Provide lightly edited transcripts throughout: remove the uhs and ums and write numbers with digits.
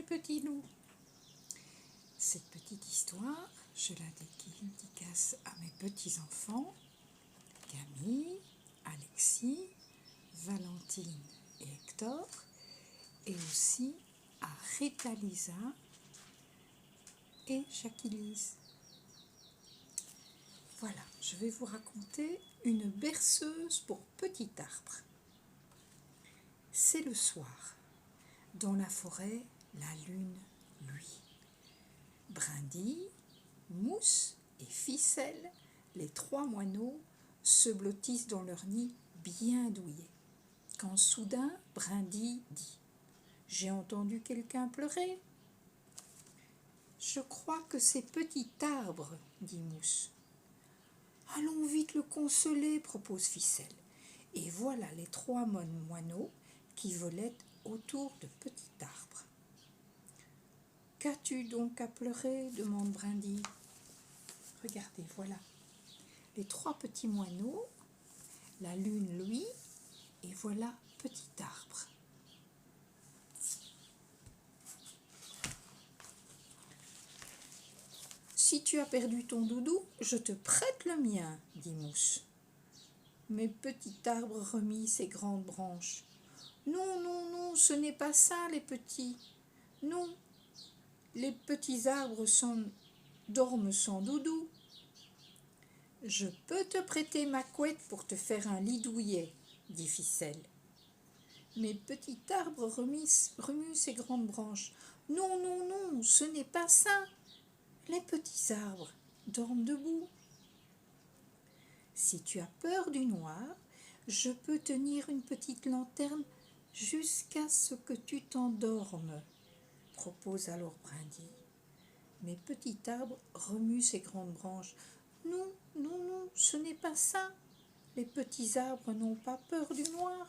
petits loups. Cette petite histoire, je la dédicace à mes petits-enfants, Camille, Alexis, Valentine et Hector, et aussi à Rita Lisa et Jackie-Lise. Voilà, je vais vous raconter une berceuse pour petit arbre. C'est le soir. Dans la forêt, la lune luit. Brindille, Mousse et Ficelle, les trois moineaux, se blottissent dans leur nid bien douillet. Quand soudain, Brindille dit : « J'ai entendu quelqu'un pleurer. »« Je crois que c'est Petit Arbre, » dit Mousse. « Allons vite le consoler, » propose Ficelle. Et voilà les trois moineaux qui volaient autour de Petit Arbre. « Qu'as-tu donc à pleurer ?» demande Brindille. Regardez, voilà. Les trois petits moineaux, la lune luit, et voilà Petit Arbre. « Si tu as perdu ton doudou, je te prête le mien, » dit Mousse. Mais Petit Arbre remit ses grandes branches. « Non, non, non, ce n'est pas ça, les petits. Non, les petits arbres dorment sans doudou. »« Je peux te prêter ma couette pour te faire un lit douillet, » dit Ficelle. Mais Petit Arbre remue ses grandes branches. « Non, non, non, ce n'est pas ça. Les petits arbres dorment debout. »« Si tu as peur du noir, je peux tenir une petite lanterne jusqu'à ce que tu t'endormes, » propose alors Brindille. Mais Petit Arbre remue ses grandes branches. « Non, non, non, ce n'est pas ça. Les petits arbres n'ont pas peur du noir. »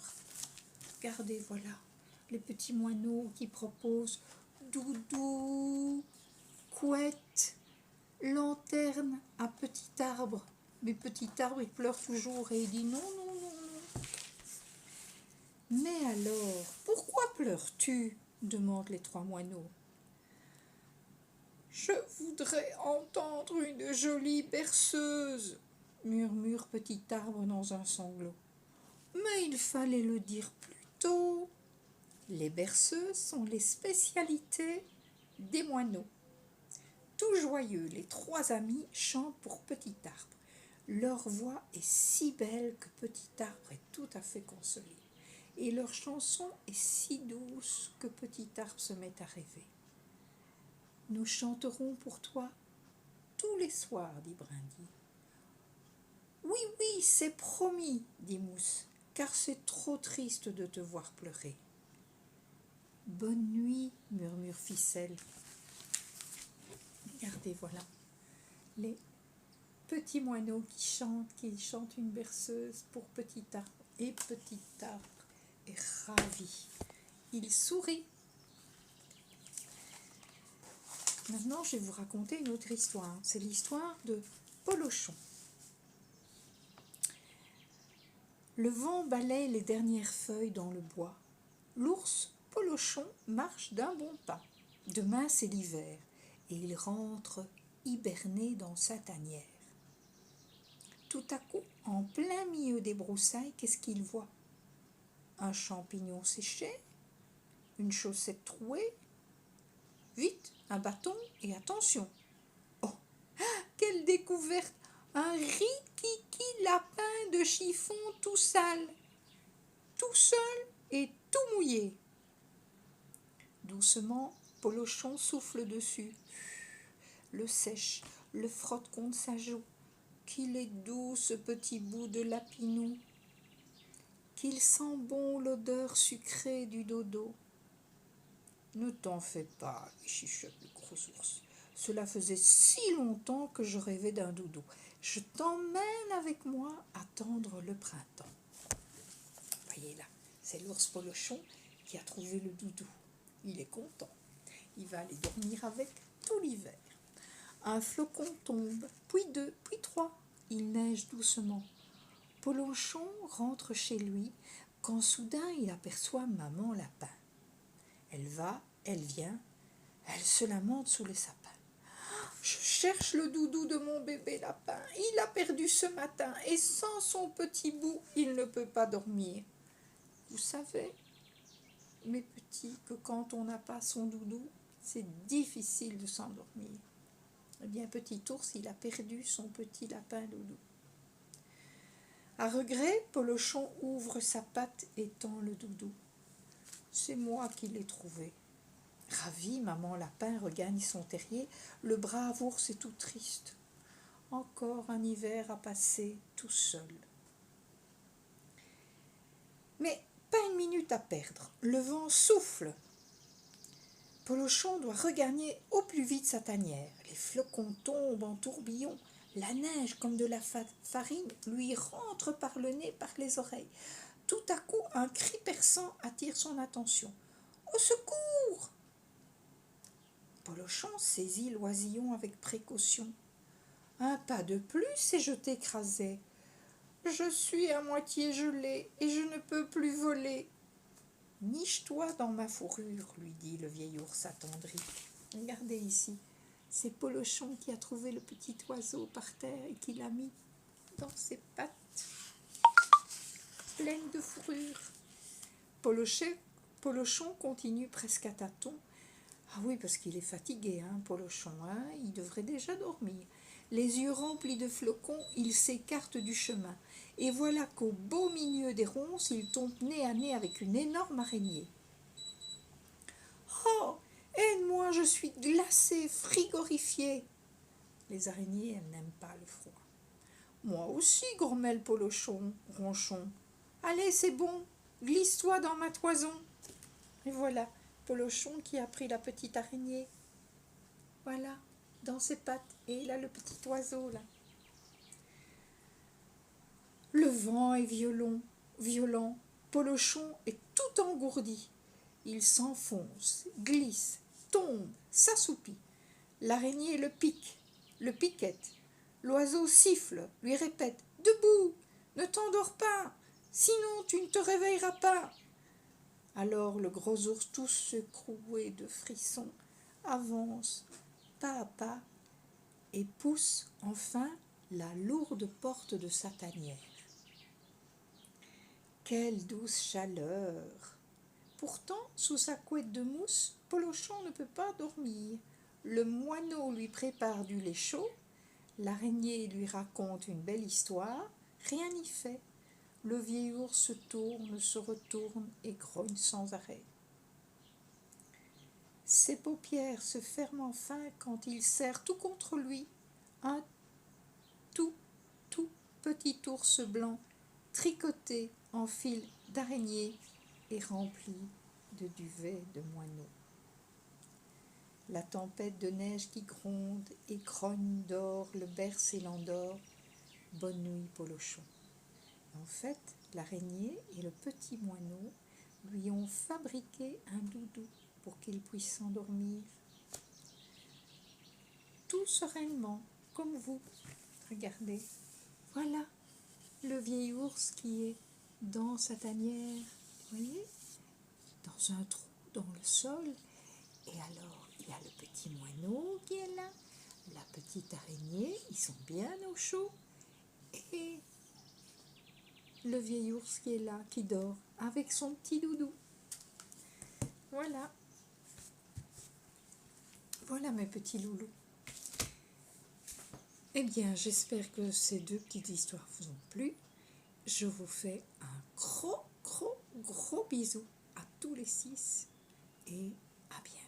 Regardez, voilà, les petits moineaux qui proposent doudou, couette, lanterne à Petit Arbre. Mais Petit Arbre, il pleure toujours et il dit non, non, non, non. « Mais alors, pourquoi pleures-tu » demandent les trois moineaux. « Je voudrais entendre une jolie berceuse » murmure Petit Arbre dans un sanglot. « Mais il fallait le dire plus tôt. Les berceuses sont les spécialités des moineaux. » Tout joyeux, les trois amis chantent pour Petit Arbre. Leur voix est si belle que Petit Arbre est tout à fait consolé. Et leur chanson est si douce que Petit Arbre se met à rêver. « Nous chanterons pour toi tous les soirs, » dit Brindille. « Oui, oui, c'est promis, » dit Mousse, « car c'est trop triste de te voir pleurer. »« Bonne nuit, » murmure Ficelle. Regardez, voilà, les petits moineaux qui chantent une berceuse pour Petit Arbre. Et Petit Arbre est ravi. Il sourit. Maintenant, je vais vous raconter une autre histoire. C'est l'histoire de Polochon. Le vent balaie les dernières feuilles dans le bois. L'ours Polochon marche d'un bon pas. Demain, c'est l'hiver, et il rentre hiberné dans sa tanière. Tout à coup, en plein milieu des broussailles, qu'est-ce qu'il voit ? Un champignon séché, une chaussette trouée, vite, un bâton et attention. Oh, quelle découverte! Un rikiki lapin de chiffon tout sale, tout seul et tout mouillé. Doucement, Polochon souffle dessus, le sèche, le frotte contre sa joue. Qu'il est doux ce petit bout de lapinou, qu'il sent bon l'odeur sucrée du dodo. Ne t'en fais pas, chuchote le gros ours. Cela faisait si longtemps que je rêvais d'un doudou. Je t'emmène avec moi attendre le printemps. Voyez là, c'est l'ours Polochon qui a trouvé le doudou. Il est content. Il va aller dormir avec tout l'hiver. Un flocon tombe, puis deux, puis trois. Il neige doucement. Polochon rentre chez lui quand soudain il aperçoit maman lapin. Elle va, elle vient, Elle se lamente sous les sapins. Je cherche le doudou de mon bébé lapin. Il a perdu ce matin et sans son petit bout, il ne peut pas dormir. Vous savez, mes petits, que quand on n'a pas son doudou, c'est difficile de s'endormir. Eh bien, petit ours, il a perdu son petit lapin doudou. À regret, Polochon ouvre sa patte et tend le doudou. C'est moi qui l'ai trouvé. Ravi, maman lapin regagne son terrier. Le brave ours est tout triste. Encore un hiver à passer tout seul. Mais pas une minute à perdre. Le vent souffle. Polochon doit regagner au plus vite sa tanière. Les flocons tombent en tourbillons. La neige, comme de la farine, lui rentre par le nez, par les oreilles. Tout à coup, un cri perçant attire son attention. « Au secours !» Polochon saisit l'oisillon avec précaution. Un pas de plus et je t'écrasais. Je suis à moitié gelé et je ne peux plus voler. Niche-toi dans ma fourrure, lui dit le vieil ours attendri. Regardez ici, c'est Polochon qui a trouvé le petit oiseau par terre et qui l'a mis dans ses pattes pleines de fourrure. Polochon continue presque à tâtons. Ah oui, parce qu'il est fatigué, Polochon, il devrait déjà dormir. Les yeux remplis de flocons, il s'écarte du chemin. Et voilà qu'au beau milieu des ronces, il tombe nez à nez avec une énorme araignée. « Oh, aide-moi, je suis glacé, frigorifié !» Les araignées, elles n'aiment pas le froid. « Moi aussi, grommelle Polochon, ronchon. Allez, c'est bon, glisse-toi dans ma toison. » Et voilà Polochon qui a pris la petite araignée. Voilà, dans ses pattes. Et il a le petit oiseau, là. Le vent est violent. Polochon est tout engourdi. Il s'enfonce, glisse, tombe, s'assoupit. L'araignée le piquette. L'oiseau siffle, lui répète « Debout, ne t'endors pas, sinon tu ne te réveilleras pas !» Alors le gros ours, tout secoué de frissons, avance pas à pas et pousse enfin la lourde porte de sa tanière. Quelle douce chaleur! Pourtant, sous sa couette de mousse, Polochon ne peut pas dormir. Le moineau lui prépare du lait chaud, l'araignée lui raconte une belle histoire, rien n'y fait. Le vieil ours se tourne, se retourne et grogne sans arrêt. Ses paupières se ferment enfin quand il serre tout contre lui un tout petit ours blanc tricoté en fil d'araignée et rempli de duvet de moineau. La tempête de neige qui gronde et grogne dehors le berce et l'endort. Bonne nuit, Polochon. En fait, l'araignée et le petit moineau lui ont fabriqué un doudou pour qu'il puisse s'endormir. Tout sereinement, comme vous. Regardez, voilà le vieil ours qui est dans sa tanière, vous voyez, dans un trou dans le sol. Et alors, il y a le petit moineau qui est là, la petite araignée, ils sont bien au chaud. Et le vieil ours qui est là, qui dort, avec son petit doudou. Voilà. Voilà mes petits loulous. Eh bien, j'espère que ces deux petites histoires vous ont plu. Je vous fais un gros bisou à tous les 6 et à bientôt.